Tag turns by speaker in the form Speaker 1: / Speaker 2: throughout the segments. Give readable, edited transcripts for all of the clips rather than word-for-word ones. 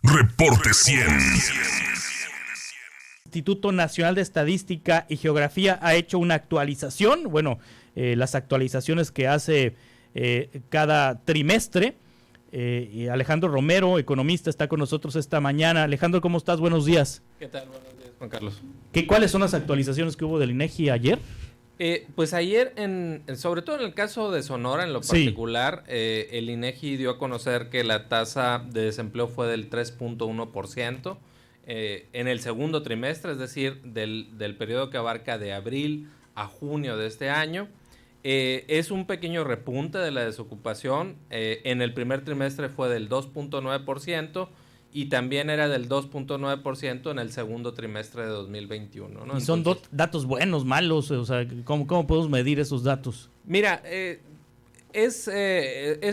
Speaker 1: Reporte 100.
Speaker 2: Instituto Nacional de Estadística y Geografía ha hecho una actualización, las actualizaciones que hace cada trimestre. Y Alejandro Romero, economista, está con nosotros esta mañana. Alejandro, ¿cómo estás? Buenos días.
Speaker 3: ¿Qué tal? Buenos días, Juan Carlos.
Speaker 2: ¿Cuáles son las actualizaciones que hubo del INEGI ayer?
Speaker 3: Pues ayer, sobre todo en el caso de Sonora en lo particular, el INEGI dio a conocer que la tasa de desempleo fue del 3.1%. En el segundo trimestre, es decir, del periodo que abarca de abril a junio de este año. Es un pequeño repunte de la desocupación. En el primer trimestre fue del 2.9% y también era del 2.9% en el segundo trimestre de 2021, ¿no?
Speaker 2: ¿Y son datos buenos, malos? O sea, ¿cómo podemos medir esos datos?
Speaker 3: Mira, es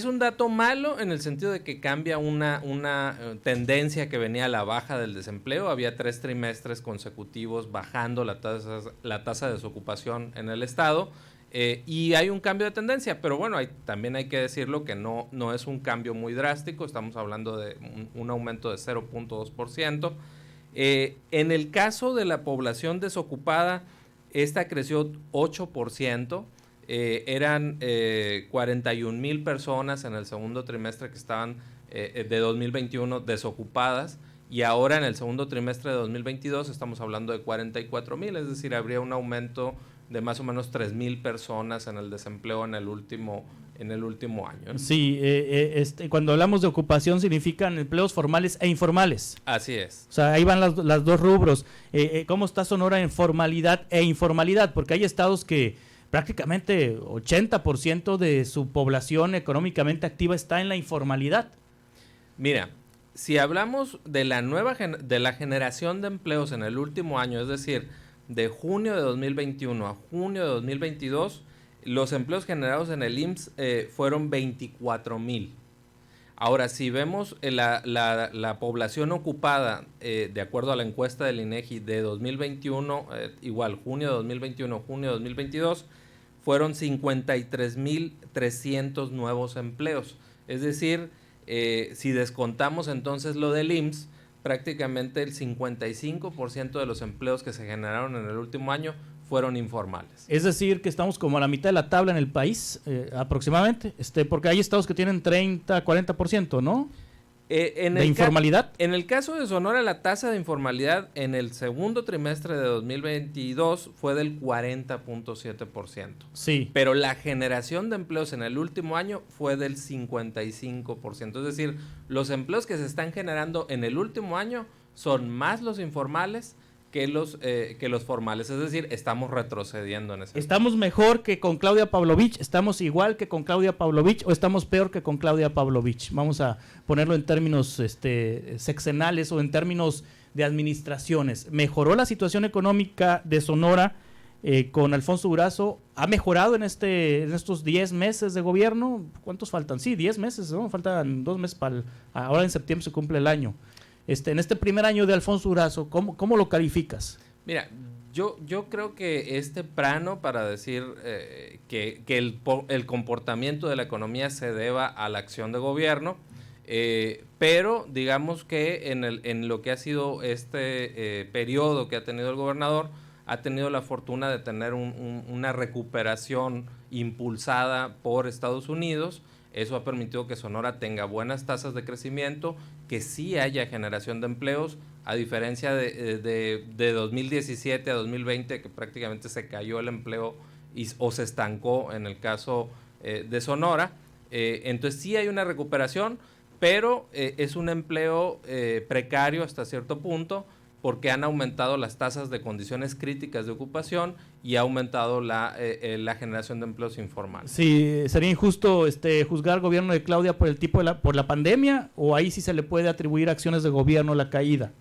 Speaker 3: un dato malo en el sentido de que cambia una tendencia que venía a la baja del desempleo. Había 3 trimestres consecutivos bajando la tasa de desocupación en el estado. Y hay un cambio de tendencia, pero bueno, también hay que decirlo que no es un cambio muy drástico. Estamos hablando de un aumento de 0.2%. En el caso de la población desocupada, esta creció 8%. Eran 41,000 personas en el segundo trimestre que estaban de 2021 desocupadas, y ahora en el segundo trimestre de 2022 estamos hablando de 44,000, es decir, habría un aumento de más o menos 3,000 personas en el desempleo en el último año, ¿no?
Speaker 2: Sí, cuando hablamos de ocupación significan empleos formales e informales.
Speaker 3: Así es.
Speaker 2: O sea, ahí van las dos rubros. ¿Cómo está Sonora en formalidad e informalidad? Porque hay estados que prácticamente 80% de su población económicamente activa está en la informalidad.
Speaker 3: Mira, si hablamos de la generación de empleos en el último año, es decir, de junio de 2021 a junio de 2022, los empleos generados en el IMSS fueron 24,000. Ahora, si vemos la población ocupada, de acuerdo a la encuesta del INEGI de 2021, igual junio de 2021, junio de 2022, fueron 53,300 nuevos empleos. Es decir, si descontamos entonces lo del IMSS, prácticamente el 55% de los empleos que se generaron en el último año fueron informales.
Speaker 2: Es decir, que estamos como a la mitad de la tabla en el país, aproximadamente, porque hay estados que tienen 30, 40%, ¿no? ¿De informalidad?
Speaker 3: En el caso de Sonora, la tasa de informalidad en el segundo trimestre de 2022 fue del 40.7%.
Speaker 2: Sí.
Speaker 3: Pero la generación de empleos en el último año fue del 55%. Es decir, los empleos que se están generando en el último año son más los informales que los formales. Es decir, estamos retrocediendo en ese.
Speaker 2: ¿Estamos mejor que con Claudia Pavlovich? ¿Estamos igual que con Claudia Pavlovich? ¿O estamos peor que con Claudia Pavlovich? Vamos a ponerlo en términos sexenales o en términos de administraciones. ¿Mejoró la situación económica de Sonora con Alfonso Durazo? ¿Ha mejorado en estos 10 meses de gobierno? ¿Cuántos faltan? Sí, 10 meses, ¿no? Faltan 2 meses ahora en septiembre se cumple el año. En este primer año de Alfonso Durazo, ¿cómo lo calificas?
Speaker 3: Mira, yo creo que es temprano para decir que el comportamiento de la economía se deba a la acción de gobierno, pero digamos que en lo que ha sido periodo que ha tenido el gobernador, ha tenido la fortuna de tener una recuperación impulsada por Estados Unidos. Eso ha permitido que Sonora tenga buenas tasas de crecimiento, que sí haya generación de empleos, a diferencia de 2017 a 2020, que prácticamente se cayó el empleo o se estancó en el caso de Sonora. Entonces sí hay una recuperación, pero es un empleo precario hasta cierto punto, porque han aumentado las tasas de condiciones críticas de ocupación y ha aumentado la generación de empleos informales.
Speaker 2: Sí, ¿sería injusto juzgar al gobierno de Claudia por la pandemia, o ahí sí se le puede atribuir acciones de gobierno la caída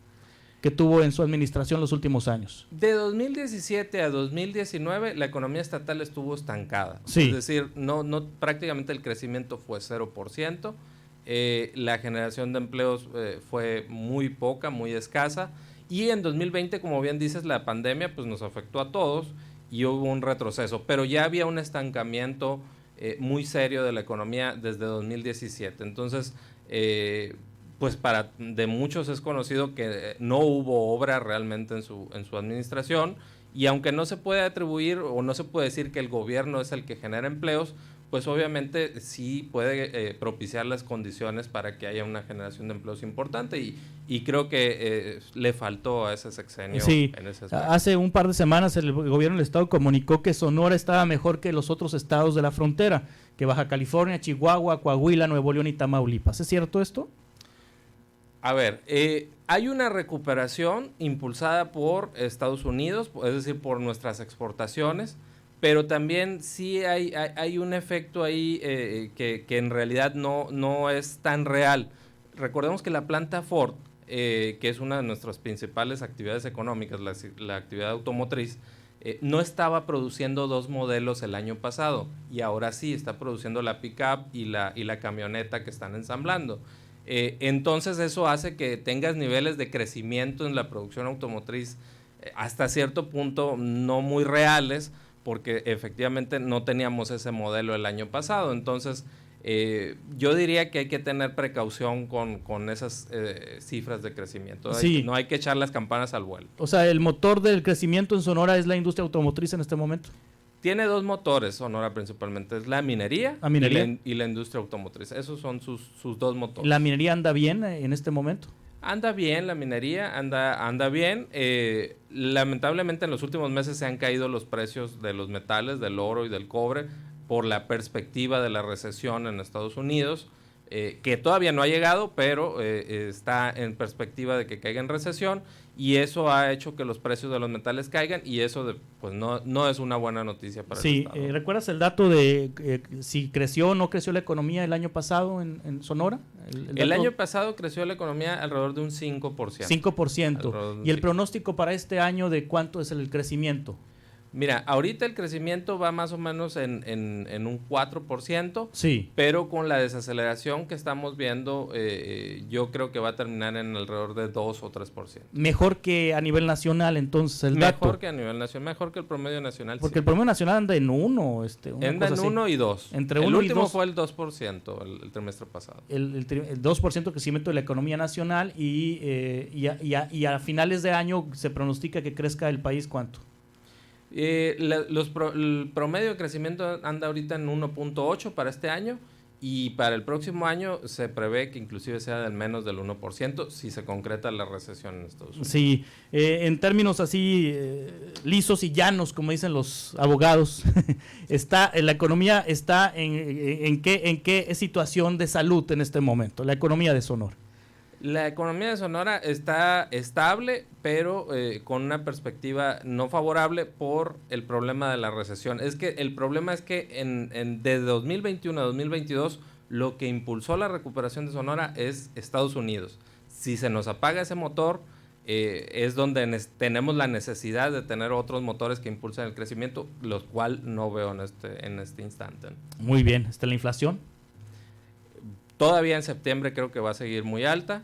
Speaker 2: que tuvo en su administración los últimos años?
Speaker 3: De 2017 a 2019 la economía estatal estuvo estancada.
Speaker 2: Sí.
Speaker 3: Es decir, prácticamente el crecimiento fue 0%, la generación de empleos fue muy poca, muy escasa. Y en 2020, como bien dices, la pandemia pues nos afectó a todos y hubo un retroceso, pero ya había un estancamiento muy serio de la economía desde 2017. Entonces, pues de muchos es conocido que no hubo obra realmente en su administración, y aunque no se puede atribuir o no se puede decir que el gobierno es el que genera empleos, pues obviamente sí puede propiciar las condiciones para que haya una generación de empleos importante, y creo que le faltó a ese sexenio.
Speaker 2: Sí,
Speaker 3: en ese aspecto.
Speaker 2: Hace un par de semanas el gobierno del estado comunicó que Sonora estaba mejor que los otros estados de la frontera, que Baja California, Chihuahua, Coahuila, Nuevo León y Tamaulipas. ¿Es cierto esto?
Speaker 3: A ver, hay una recuperación impulsada por Estados Unidos, es decir, por nuestras exportaciones, pero también sí hay un efecto ahí que en realidad no es tan real. Recordemos que la planta Ford, que es una de nuestras principales actividades económicas, la actividad automotriz, no estaba produciendo 2 modelos el año pasado, y ahora sí está produciendo la pick-up y la camioneta que están ensamblando. Entonces eso hace que tengas niveles de crecimiento en la producción automotriz hasta cierto punto no muy reales, porque efectivamente no teníamos ese modelo el año pasado. Entonces yo diría que hay que tener precaución con esas cifras de crecimiento.
Speaker 2: Sí.
Speaker 3: No hay que echar las campanas al vuelo.
Speaker 2: O sea, el motor del crecimiento en Sonora es la industria automotriz en este momento.
Speaker 3: Tiene 2 motores Sonora principalmente, es la minería, y la industria automotriz. Esos son sus 2 motores.
Speaker 2: ¿La minería anda bien en este momento?
Speaker 3: Anda bien, la minería anda bien. Lamentablemente en los últimos meses se han caído los precios de los metales, del oro y del cobre, por la perspectiva de la recesión en Estados Unidos, que todavía no ha llegado, pero está en perspectiva de que caiga en recesión, y eso ha hecho que los precios de los metales caigan, y eso pues no es una buena noticia para el Estado.
Speaker 2: ¿Recuerdas el dato de si creció o no creció la economía el año pasado en Sonora?
Speaker 3: El año pasado creció la economía alrededor de un 5%.
Speaker 2: 5%. ¿Y el pronóstico para este año de cuánto es el crecimiento?
Speaker 3: Mira, ahorita el crecimiento va más o menos en un 4%,
Speaker 2: sí,
Speaker 3: pero con la desaceleración que estamos viendo, yo creo que va a terminar en alrededor de 2 o 3%.
Speaker 2: Mejor que a nivel nacional, entonces, el dato.
Speaker 3: Mejor que a nivel nacional, mejor que el promedio nacional.
Speaker 2: Porque el promedio nacional anda en 1.
Speaker 3: Anda en 1 y 2.
Speaker 2: Entre
Speaker 3: el
Speaker 2: 1 y 2.
Speaker 3: El último fue el 2% el trimestre pasado.
Speaker 2: El 2% de crecimiento de la economía nacional, y a finales de año se pronostica que crezca el país, ¿cuánto?
Speaker 3: El promedio de crecimiento anda ahorita en 1.8 para este año, y para el próximo año se prevé que inclusive sea del menos del 1% si se concreta la recesión en Estados Unidos.
Speaker 2: Sí, en términos así lisos y llanos, como dicen los abogados, la economía está en qué situación de salud en este momento, la economía de Sonora.
Speaker 3: La economía de Sonora está estable, pero con una perspectiva no favorable por el problema de la recesión. El problema es que de 2021 a 2022 lo que impulsó la recuperación de Sonora es Estados Unidos. Si se nos apaga ese motor, es donde tenemos la necesidad de tener otros motores que impulsen el crecimiento, los cuales no veo en este instante.
Speaker 2: Muy bien. ¿La inflación?
Speaker 3: Todavía en septiembre creo que va a seguir muy alta.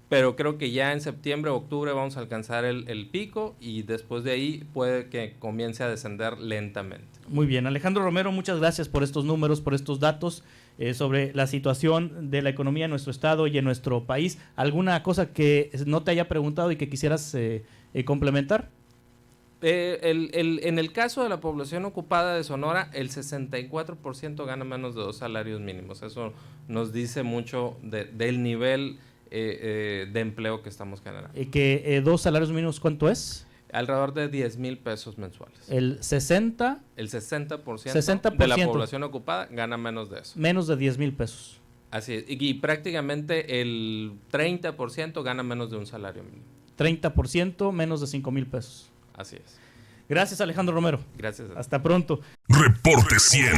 Speaker 3: Pero creo que ya en septiembre o octubre vamos a alcanzar el pico, y después de ahí puede que comience a descender lentamente.
Speaker 2: Muy bien, Alejandro Romero, muchas gracias por estos números, por estos datos sobre la situación de la economía en nuestro estado y en nuestro país. ¿Alguna cosa que no te haya preguntado y que quisieras complementar?
Speaker 3: En el caso de la población ocupada de Sonora, el 64% gana menos de 2 salarios mínimos. Eso nos dice mucho del nivel de empleo que estamos generando.
Speaker 2: ¿Que 2 salarios mínimos cuánto es?
Speaker 3: Alrededor de 10,000 pesos mensuales.
Speaker 2: El 60%
Speaker 3: de la población ocupada gana menos de eso.
Speaker 2: Menos de 10,000 pesos.
Speaker 3: Así es, y prácticamente el 30% gana menos de un salario mínimo.
Speaker 2: 30% menos de 5,000 pesos.
Speaker 3: Así es.
Speaker 2: Gracias, Alejandro Romero.
Speaker 3: Gracias.
Speaker 2: Hasta pronto.
Speaker 1: Reporte 100.